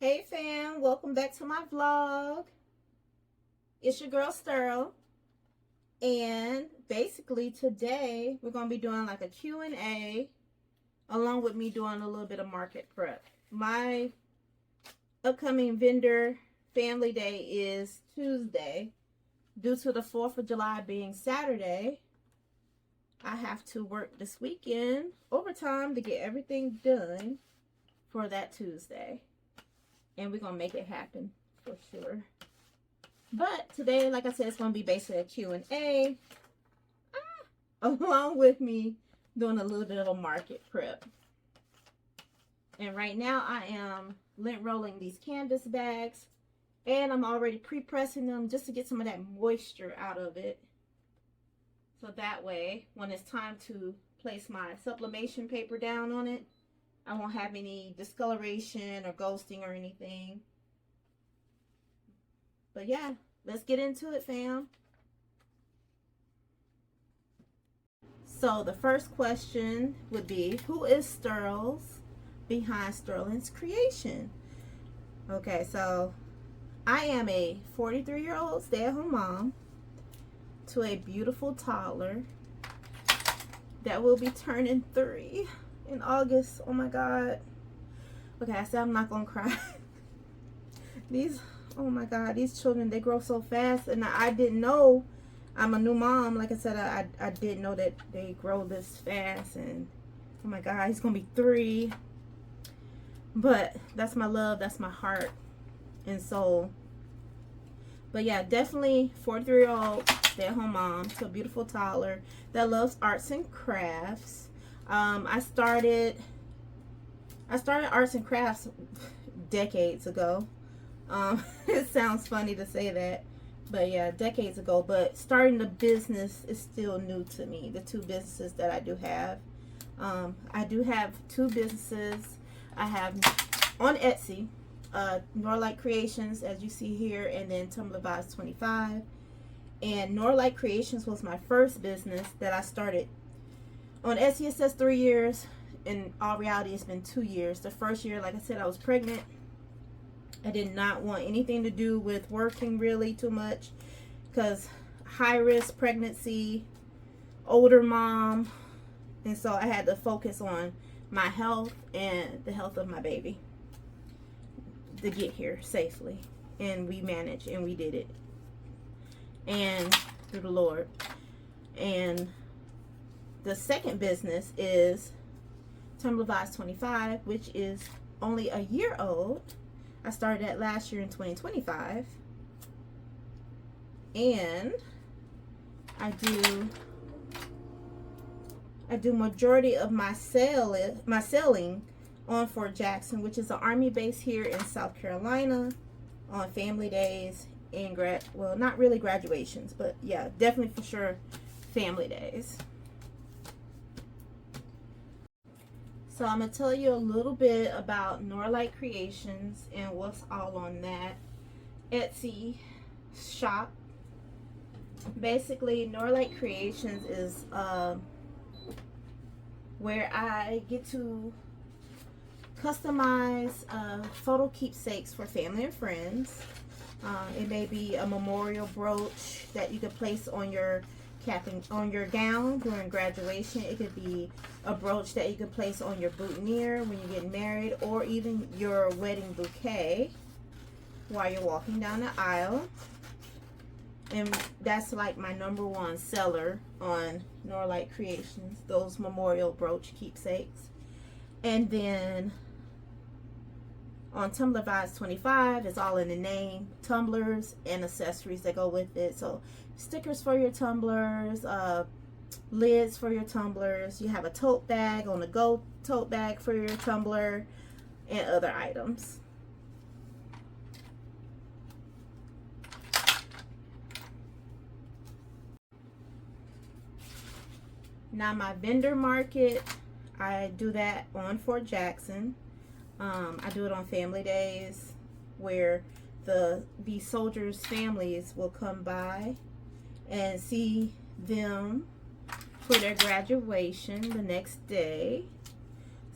Hey fam, welcome back to my vlog. It's your girl Sterlin, and basically today we're going to be doing like a Q&A along with me doing a little bit of market prep. My upcoming vendor family day is Tuesday. Due to the 4th of July being Saturday, I have to work this weekend overtime to get everything done for that Tuesday. And we're going to make it happen for sure. But today, like I said, it's going to be basically a Q&A. Along with me doing a little bit of a market prep. And right now, I am lint rolling these canvas bags. And I'm already pre-pressing them just to get some of that moisture out of it. So that way, when it's time to place my sublimation paper down on it, I won't have any discoloration or ghosting or anything. But yeah, let's get into it, fam. So the first question would be, who is Sterls behind Sterlin's creation? Okay, so I am a 43-year-old stay-at-home mom to a beautiful toddler that will be turning 3 in August. Oh my God. Okay, I said I'm not gonna cry. Oh my God, these children, they grow so fast, and I didn't know. I'm a new mom. Like I said, I didn't know that they grow this fast, and oh my God, he's gonna be 3. But that's my love, that's my heart and soul. But yeah, definitely 43-year-old stay-at-home mom to a beautiful toddler that loves arts and crafts. I started arts and crafts decades ago. It sounds funny to say that, but yeah, decades ago. But starting a business is still new to me. The 2 businesses that I do have. I do have 2 businesses. I have on Etsy, Norlight Creations, as you see here, and then Tumblr Vibes 25. And Norlight Creations was my first business that I started. On Etsy it says 3 years. In all reality, it's been 2 years. The first year, like I said, I was pregnant. I did not want anything to do with working really too much, because high risk pregnancy, older mom, and so I had to focus on my health and the health of my baby to get here safely. And we managed, and we did it, and through the Lord. And the second business is Tumblr Vibes 25, which is only a year old. I started that last year in 2025. And I do majority of my selling on Fort Jackson, which is an Army base here in South Carolina, on family days and well, not really graduations, but yeah, definitely for sure family days. So I'm going to tell you a little bit about Norlight Creations and what's all on that Etsy shop. Basically, Norlight Creations is where I get to customize photo keepsakes for family and friends. It may be a memorial brooch that you can place on your on your gown during graduation. It could be a brooch that you can place on your boutonniere when you get married, or even your wedding bouquet while you're walking down the aisle. And that's like my #1 seller on Norlight Creations, those memorial brooch keepsakes. And then on Tumblr Vibes 25, it's all in the name, tumblers and accessories that go with it. So stickers for your tumblers, lids for your tumblers. You have a tote bag on the go tote bag for your tumbler, and other items. Now my vendor market, I do that on Fort Jackson. I do it on family days where these soldiers' families will come by and see them for their graduation the next day.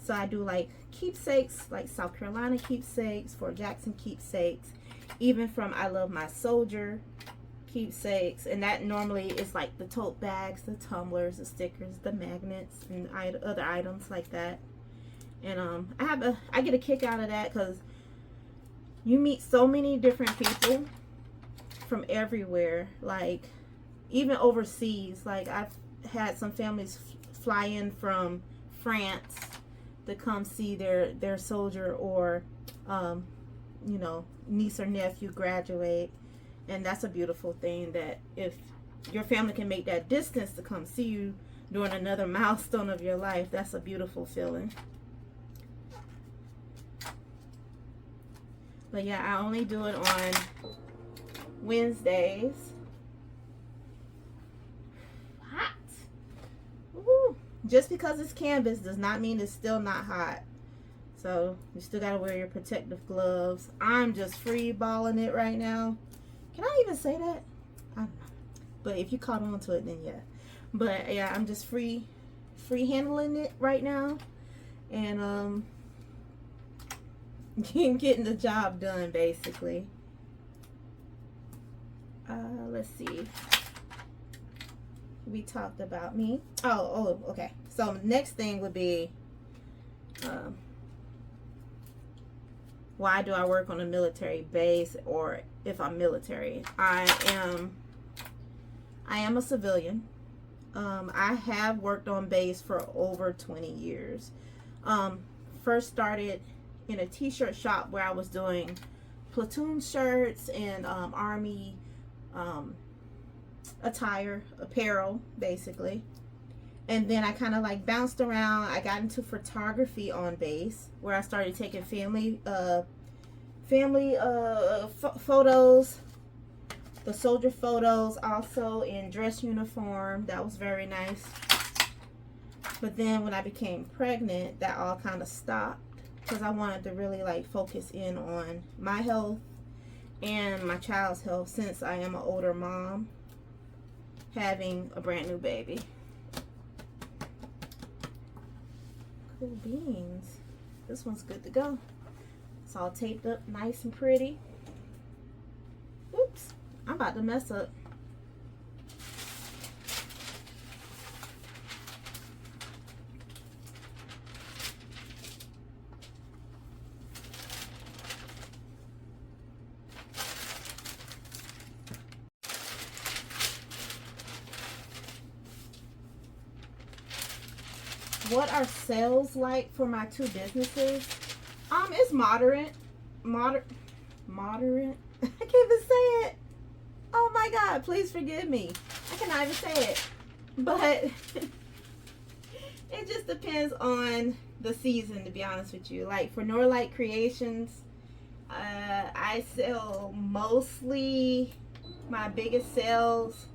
So I do like keepsakes, like South Carolina keepsakes, Fort Jackson keepsakes, even from I Love My Soldier keepsakes. And that normally is like the tote bags, the tumblers, the stickers, the magnets, and other items like that. And I get a kick out of that because you meet so many different people from everywhere, like even overseas. Like I've had some families fly in from France to come see their soldier, or you know, niece or nephew graduate. And that's a beautiful thing, that if your family can make that distance to come see you during another milestone of your life, that's a beautiful feeling. But yeah, I only do it on Wednesdays. Hot. Woo. Just because it's canvas does not mean it's still not hot. So you still gotta wear your protective gloves. I'm just free balling it right now. Can I even say that? I don't know. But if you caught on to it, then yeah. But yeah, I'm just free handling it right now. And getting the job done, basically. Let's see. We talked about me. Oh, okay. So next thing would be, why do I work on a military base, or if I'm military? I am a civilian. I have worked on base for over 20 years. First started in a t-shirt shop where I was doing platoon shirts and army attire, apparel, basically. And then I kind of like bounced around. I got into photography on base, where I started taking family photos, the soldier photos, also in dress uniform. That was very nice. But then when I became pregnant, that all kind of stopped, because I wanted to really like focus in on my health and my child's health, since I am an older mom having a brand new baby. Cool beans. This one's good to go. It's all taped up nice and pretty. Oops, I'm about to mess up. What are sales like for my two businesses? It's moderate. I can't even say it. Oh my God, please forgive me. I cannot even say it. But it just depends on the season, to be honest with you. Like for Norlight Creations, I sell mostly, my biggest sales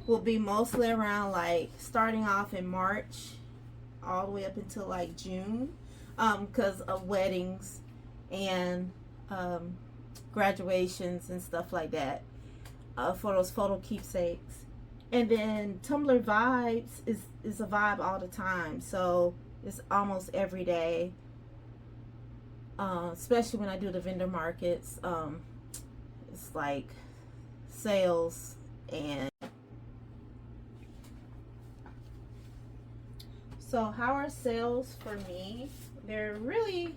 will be mostly around like starting off in March all the way up until like June, because of weddings and graduations and stuff like that, for those photo keepsakes. And then Tumblr Vibes is a vibe all the time, so it's almost every day, especially when I do the vendor markets. It's like sales. And so how are sales for me? They're really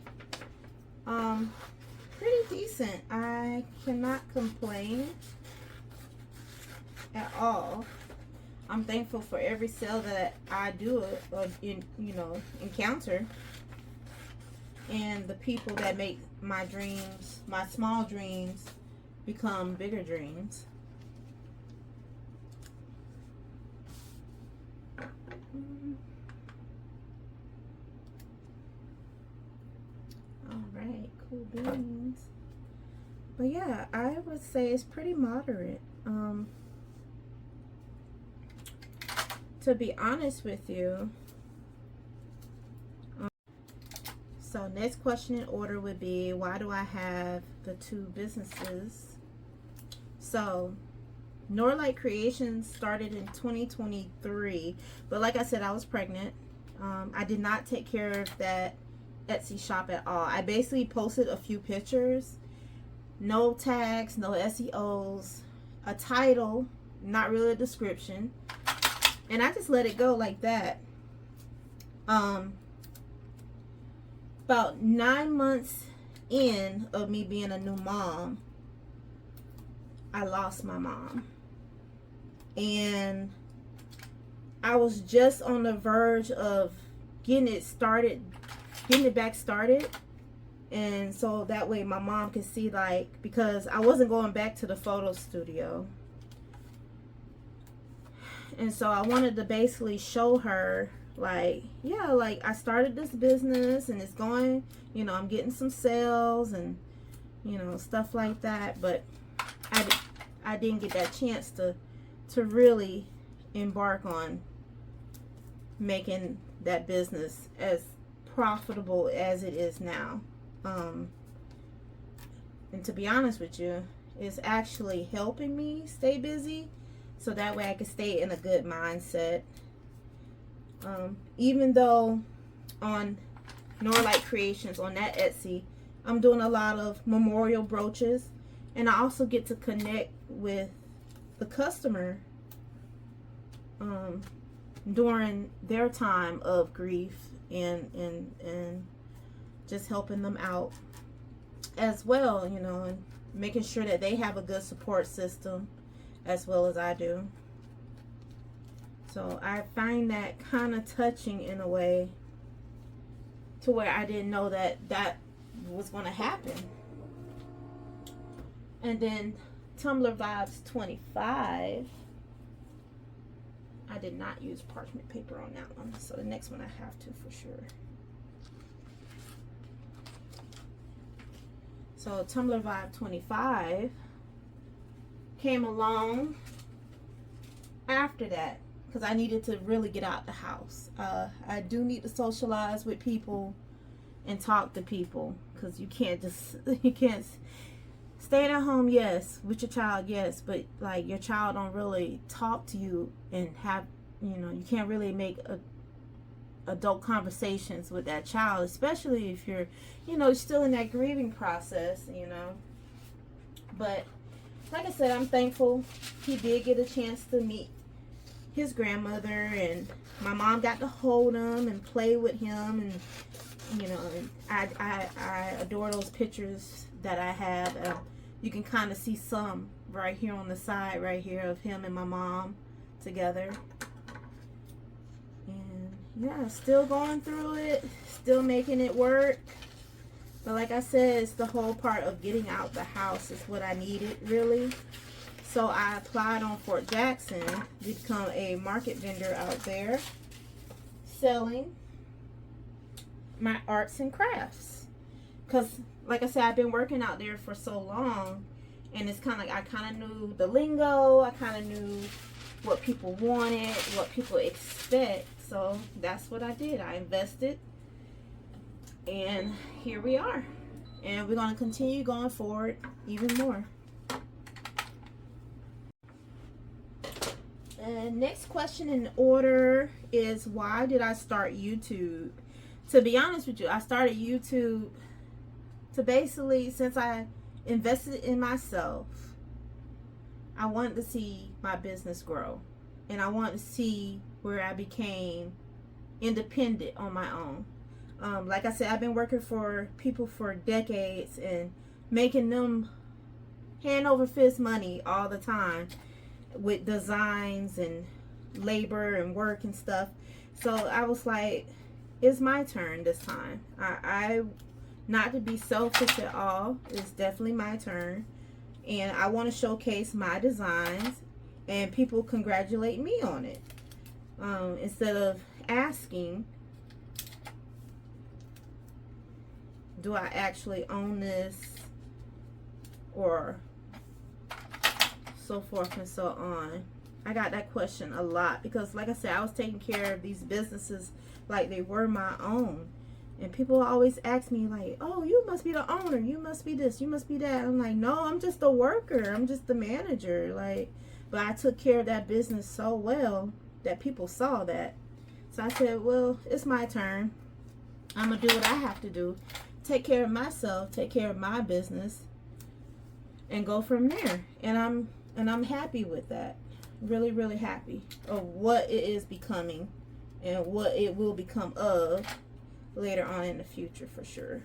pretty decent. I cannot complain at all. I'm thankful for every sale that I do encounter, and the people that make my dreams, my small dreams, become bigger dreams. Alright, cool beans. But yeah, I would say it's pretty moderate. To be honest with you. So next question in order would be, why do I have the two businesses? So Norlight Creations started in 2023, but like I said, I was pregnant. I did not take care of that Etsy shop at all. I basically posted a few pictures, no tags, no SEOs, a title, not really a description, and I just let it go like that. About 9 months in of me being a new mom, I lost my mom, and I was just on the verge of getting it back started. And so that way my mom could see, like, because I wasn't going back to the photo studio. And so I wanted to basically show her, like, yeah, like, I started this business and it's going, you know, I'm getting some sales and, you know, stuff like that. But I didn't get that chance to really embark on making that business as profitable as it is now. And to be honest with you, it's actually helping me stay busy, so that way I can stay in a good mindset. Even though on Norlight Creations, on that Etsy, I'm doing a lot of memorial brooches, and I also get to connect with the customer during their time of grief, and just helping them out as well, you know, and making sure that they have a good support system as well as I do. So I find that kind of touching in a way, to where I didn't know that was going to happen. And then Tumblr Vibes 25, I did not use parchment paper on that one, so the next one I have to for sure. So Tumblr Vibe 25 came along after that, because I needed to really get out the house. I do need to socialize with people and talk to people, because you can't stay at home, yes, with your child, yes, but like your child don't really talk to you and have, you know, you can't really make adult conversations with that child, especially if you're, you know, still in that grieving process, you know. But like I said, I'm thankful he did get a chance to meet his grandmother, and my mom got to hold him and play with him, and you know, and I adore those pictures that I have. You can kind of see some right here on the side right here of him and my mom together. And yeah, still going through it, still making it work. But like I said, it's the whole part of getting out the house is what I needed, really. So I applied on Fort Jackson to become a market vendor out there, selling my arts and crafts. Because like I said, I've been working out there for so long, and it's kind of like I kind of knew the lingo, I kind of knew what people wanted, what people expect. So that's what I did. I invested, and here we are, and we're going to continue going forward even more. And next question in order is, why did I start YouTube? To be honest with you, I started YouTube to basically, since I invested in myself, I wanted to see my business grow, and I wanted to see where I became independent on my own. Like I said, I've been working for people for decades and making them hand over fist money all the time with designs and labor and work and stuff. So I was like, it's my turn this time. I not to be selfish at all, it's definitely my turn, and I want to showcase my designs and people congratulate me on it, instead of asking, do I actually own this, or so forth and so on. I got that question a lot, because like I said, I was taking care of these businesses like they were my own, and people always ask me like, oh, you must be the owner, you must be this, you must be that. I'm like, no, I'm just a worker, I'm just the manager. Like, but I took care of that business so well that people saw that. So I said, well, it's my turn. I'm gonna do what I have to do, take care of myself, take care of my business, and go from there. And I'm happy with that. Really, really happy of what it is becoming and what it will become of later on in the future for sure.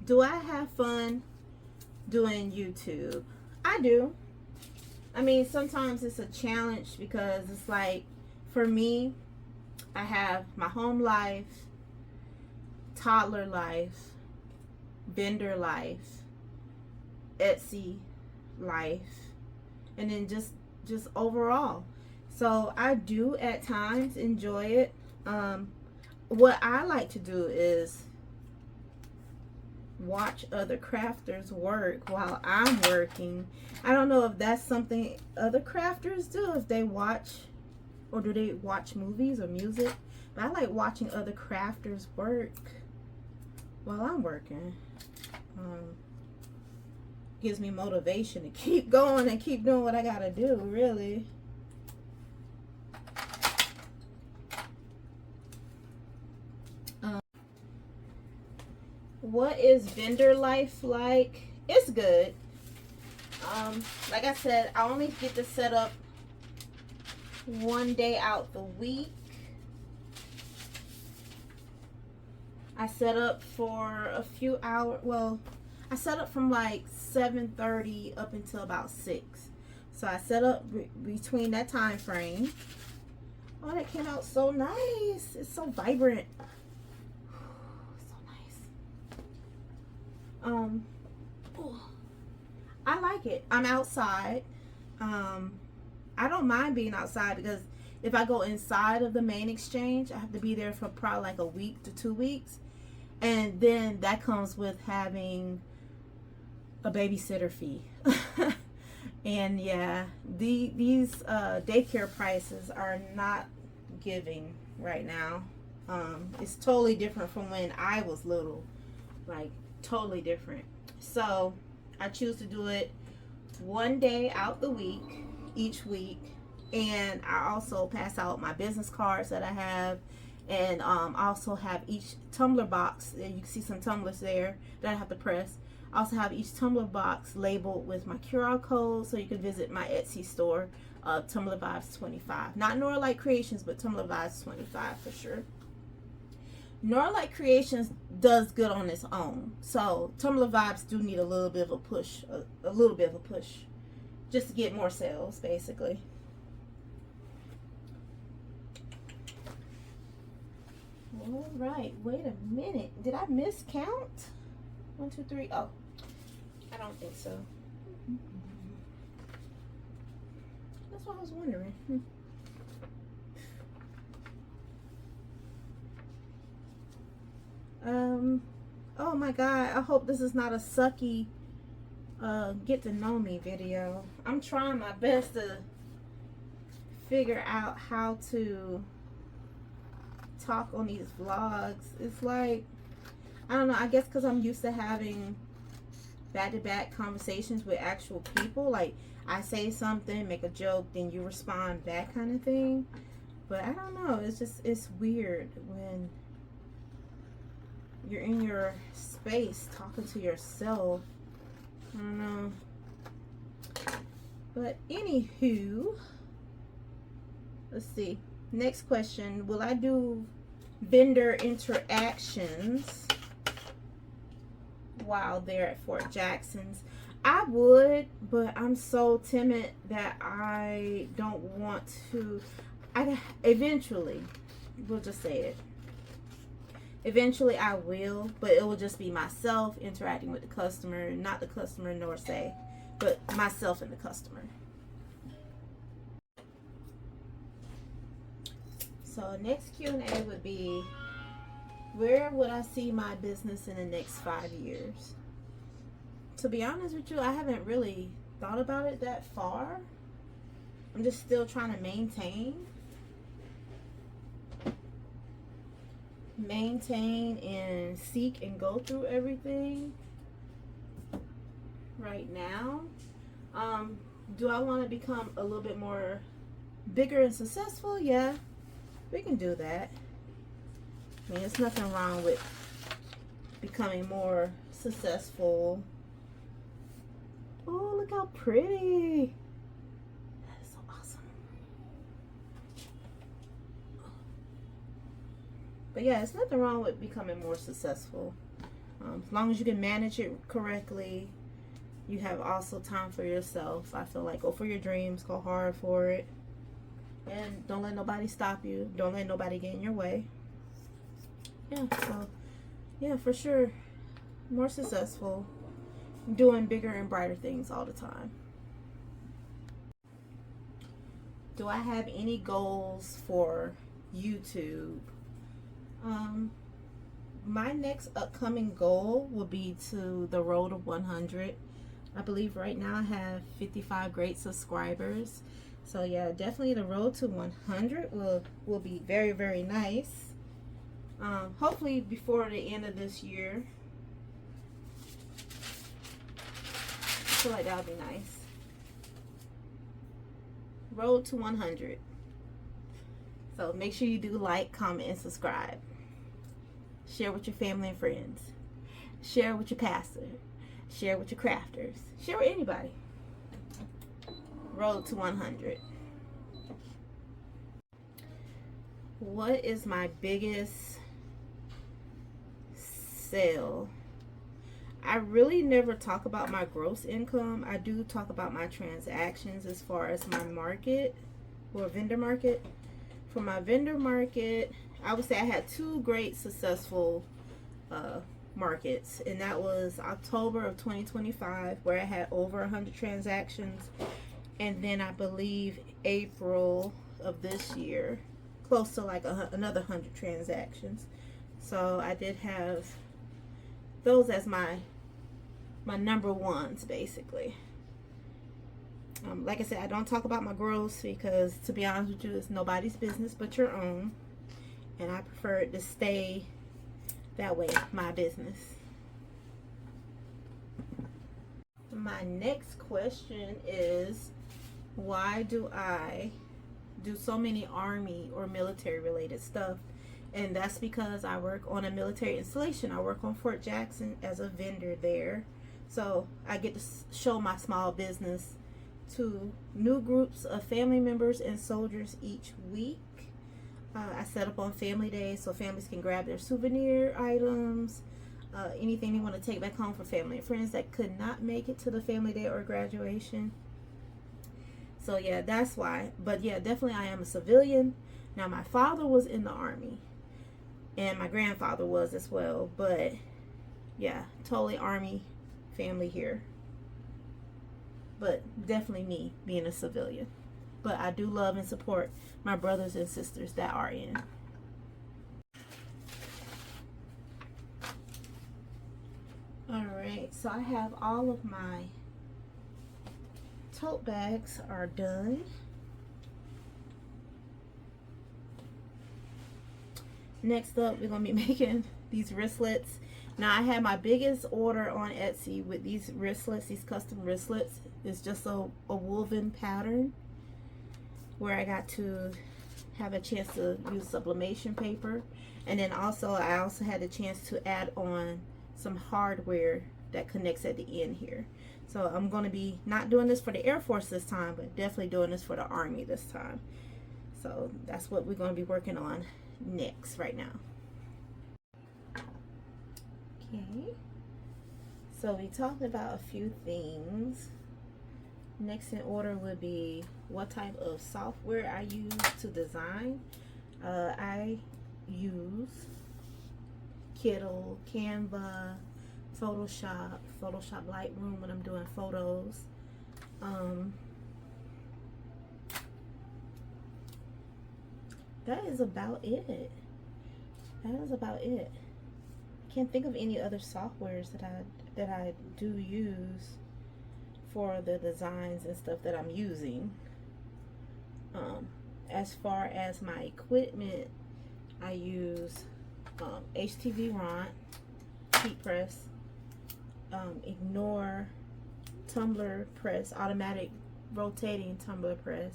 Do I have fun doing YouTube? I do. I mean, sometimes it's a challenge because it's like, for me, I have my home life, toddler life, vendor life, Etsy life, and then just overall. So I do at times enjoy it. What I like to do is watch other crafters work while I'm working. I don't know if that's something other crafters do, if they watch, or do they watch movies or music, but I like watching other crafters work while I'm working. Gives me motivation to keep going and keep doing what I gotta do, really. What is vendor life like? It's good. Like I said, I only get to set up one day out the week. I set up for a few hours. Well, I set up from like 7:30 up until about 6. So I set up between that time frame. Oh, that came out so nice. It's so vibrant. I like it. I'm outside. I don't mind being outside because if I go inside of the main exchange, I have to be there for probably like a week to 2 weeks, and then that comes with having a babysitter fee. And yeah, these daycare prices are not giving right now. It's totally different from when I was little, like totally different. So I choose to do it one day out the week, each week. And I also pass out my business cards that I have, and also have each tumbler box. You can see some tumblers there that I have to press. I also have each tumbler box labeled with my QR code, so you can visit my Etsy store, Tumbler Vibes 25. Not Nora Light Creations, but Tumbler Vibes 25 for sure. Nora Light Creations does good on its own, so Tumbler Vibes do need a little bit of a push, a little bit of a push, just to get more sales, basically. All right, wait a minute. Did I miscount? 1, 2, 3. Oh, I don't think so. That's what I was wondering. Oh my god, I hope this is not a sucky get to know me video. I'm trying my best to figure out how to talk on these vlogs. It's like, I don't know, I guess because I'm used to having back-to-back conversations with actual people. Like, I say something, make a joke, then you respond back kind of thing. But I don't know, it's weird when you're in your space talking to yourself. I don't know. But anywho, let's see. Next question. Will I do vendor interactions while they're at Fort Jackson's? I would, but I'm so timid that I don't want to. Eventually, we'll just say it. Eventually I will, but it will just be myself interacting with the customer, not the customer nor say, but myself and the customer. So next Q&A would be, where would I see my business in the next 5 years? To be honest with you, I haven't really thought about it that far. I'm just still trying to maintain and seek and go through everything right now. Do I want to become a little bit more bigger and successful? Yeah, we can do that. I mean, there's nothing wrong with becoming more successful. Oh, look how pretty. That is so awesome. But yeah, it's nothing wrong with becoming more successful. As long as you can manage it correctly, you have also time for yourself. I feel like go for your dreams, go hard for it, and don't let nobody stop you. Don't let nobody get in your way. Yeah, so yeah, for sure, more successful, doing bigger and brighter things all the time. Do I have any goals for YouTube? My next upcoming goal will be to the road of 100. I believe right now I have 55 great subscribers. So yeah, definitely the road to 100 will be very, very nice. Hopefully before the end of this year. I feel like that would be nice. Road to 100. So make sure you do like, comment, and subscribe. Share with your family and friends. Share with your pastor. Share with your crafters. Share with anybody. Road to 100. What is my biggest sale? I really never talk about my gross income. I do talk about my transactions as far as my market or vendor market. For my vendor market, I would say I had two great successful markets, and that was October of 2025, where I had over 100 transactions, and then I believe April of this year, close to like another 100 transactions. So I did have those as my number ones, basically. Like I said, I don't talk about my gross because, to be honest with you, it's nobody's business but your own. And I prefer it to stay that way, my business. My next question is, why do I do so many Army or military related stuff? And that's because I work on a military installation. I work on Fort Jackson as a vendor there. So I get to show my small business to new groups of family members and soldiers each week. I set up on family days so families can grab their souvenir items, anything they want to take back home for family and friends that could not make it to the family day or graduation. So yeah, that's why. But yeah, definitely I am a civilian. Now my father was in the Army and my grandfather was as well, but yeah, totally Army family here. But definitely me being a civilian. But I do love and support my brothers and sisters that are in. Alright, so I have all of my tote bags are done. Next up, we're going to be making these wristlets. Now, I had my biggest order on Etsy with these wristlets, these custom wristlets. It's just a woven pattern where I got to have a chance to use sublimation paper. And then also, I also had a chance to add on some hardware that connects at the end here. So I'm going to be not doing this for the Air Force this time, but definitely doing this for the Army this time. So that's what we're going to be working on next right now. Okay, so we talked about a few things. Next in order would be what type of software I use to design. I use Kittle, Canva, Photoshop Lightroom when I'm doing photos. That is about it. Can't think of any other softwares that I do use for the designs and stuff that I'm using. As far as my equipment, I use HTV Ront, heat press, Ignore, tumbler press, automatic rotating tumbler press.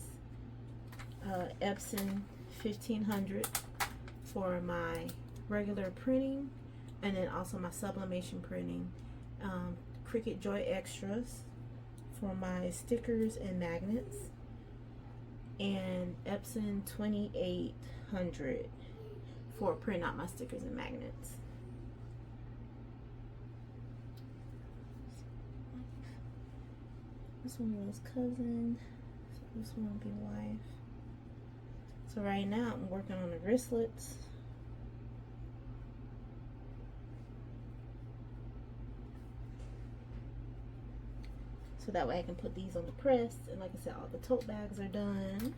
Epson 1500 for my regular printing, and then also my sublimation printing. Cricut Joy Extras for my stickers and magnets, and Epson 2800 for printing out my stickers and magnets. This one was cousin, so this one will be wife. So right now I'm working on the wristlets. So that way I can put these on the press, and like I said, all the tote bags are done.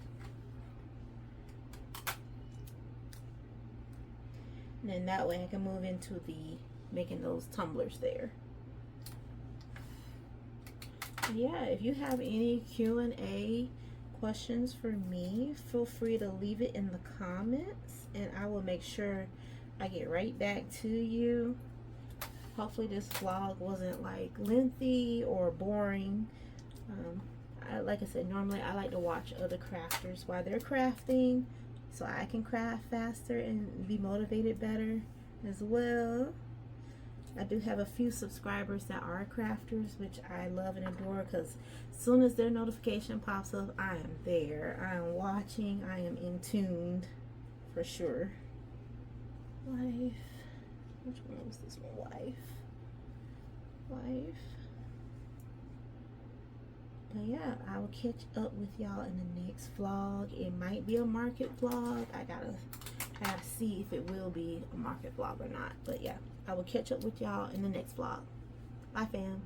And then that way I can move into the making those tumblers there. Yeah, if you have any Q&A questions for me, feel free to leave it in the comments, and I will make sure I get right back to you. Hopefully this vlog wasn't like lengthy or boring. Like I said, normally I like to watch other crafters while they're crafting, so I can craft faster and be motivated better as well. I do have a few subscribers that are crafters, which I love and adore, because as soon as their notification pops up, I am there. I am watching. I am in tuned for sure. Wife. Which one was this one? Wife. But yeah, I will catch up with y'all in the next vlog. It might be a market vlog. I gotta see if it will be a market vlog or not. But yeah, I will catch up with y'all in the next vlog. Bye, fam.